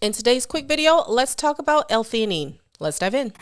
In today's quick video, let's talk about L-theanine. Let's dive in.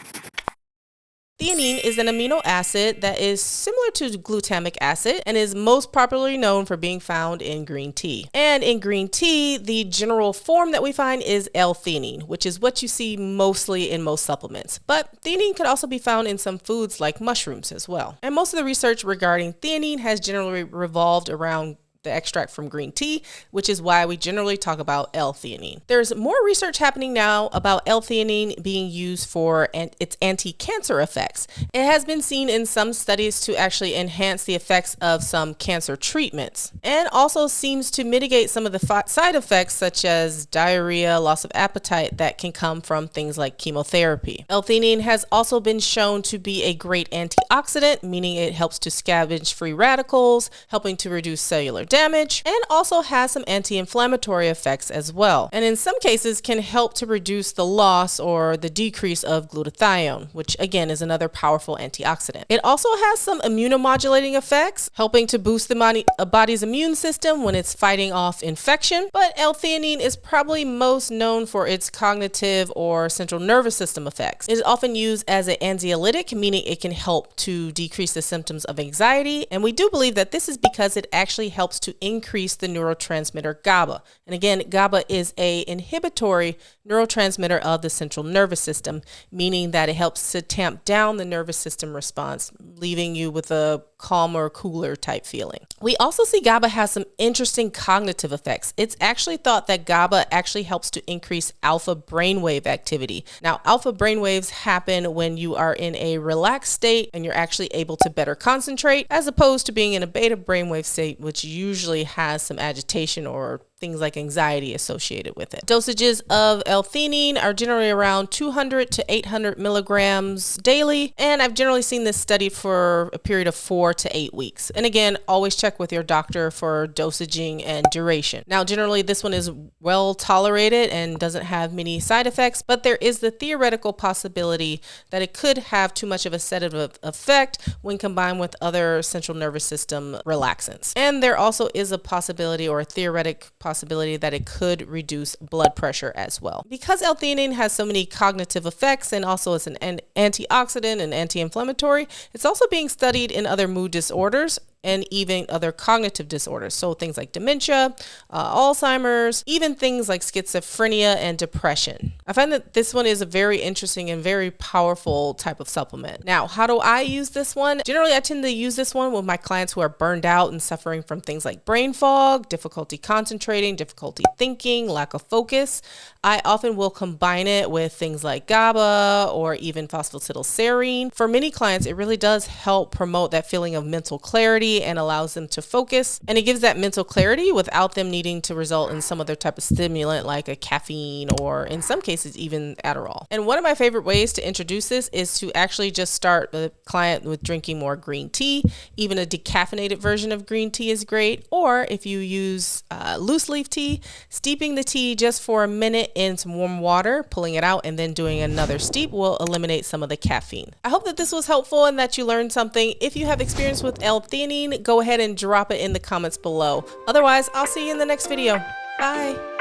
Theanine is an amino acid that is similar to glutamic acid and is most popularly known for being found in green tea. And in green tea, the general form that we find is L-theanine, which is what you see mostly in most supplements. But theanine could also be found in some foods like mushrooms as well. And most of the research regarding theanine has generally revolved around the extract from green tea, which is why we generally talk about L-theanine. There's more research happening now about L-theanine being used for its anti-cancer effects. It has been seen in some studies to actually enhance the effects of some cancer treatments, and also seems to mitigate some of the side effects such as diarrhea, loss of appetite that can come from things like chemotherapy. L-theanine has also been shown to be a great antioxidant, meaning it helps to scavenge free radicals, helping to reduce cellular damage, and also has some anti-inflammatory effects as well, and in some cases can help to reduce the loss or the decrease of glutathione, which again is another powerful antioxidant. It also has some immunomodulating effects, helping to boost the body's immune system when it's fighting off infection. But L-theanine is probably most known for its cognitive or central nervous system effects. It is often used as an anxiolytic, meaning it can help to decrease the symptoms of anxiety, and we do believe that this is because it actually helps to increase the neurotransmitter GABA. And again, GABA is a inhibitory neurotransmitter of the central nervous system, meaning that it helps to tamp down the nervous system response, leaving you with a calmer, cooler type feeling. We also see GABA has some interesting cognitive effects. It's actually thought that GABA actually helps to increase alpha brainwave activity. Now, alpha brainwaves happen when you are in a relaxed state and you're actually able to better concentrate, as opposed to being in a beta brainwave state, which usually has some agitation or things like anxiety associated with it. Dosages of L-theanine are generally around 200 to 800 milligrams daily, and I've generally seen this studied for a period of 4 to 8 weeks. And again, always check with your doctor for dosaging and duration. Now, generally this one is well tolerated and doesn't have many side effects, but there is the theoretical possibility that it could have too much of a sedative effect when combined with other central nervous system relaxants. And there also is a possibility, or a theoretic possibility, that it could reduce blood pressure as well. Because L-theanine has so many cognitive effects and also is an antioxidant and anti-inflammatory, it's also being studied in other mood disorders and even other cognitive disorders. So things like dementia, Alzheimer's, even things like schizophrenia and depression. I find that this one is a very interesting and very powerful type of supplement. Now, how do I use this one? Generally, I tend to use this one with my clients who are burned out and suffering from things like brain fog, difficulty concentrating, difficulty thinking, lack of focus. I often will combine it with things like GABA or even phosphatidylserine. For many clients, it really does help promote that feeling of mental clarity and allows them to focus, and it gives that mental clarity without them needing to result in some other type of stimulant like a caffeine or in some cases even Adderall. And one of my favorite ways to introduce this is to actually just start the client with drinking more green tea. Even a decaffeinated version of green tea is great, or if you use loose leaf tea, steeping the tea just for a minute in some warm water, pulling it out, and then doing another steep will eliminate some of the caffeine. I hope that this was helpful and that you learned something. If you have experience with L-theanine, go ahead and drop it in the comments below. Otherwise, I'll see you in the next video. Bye.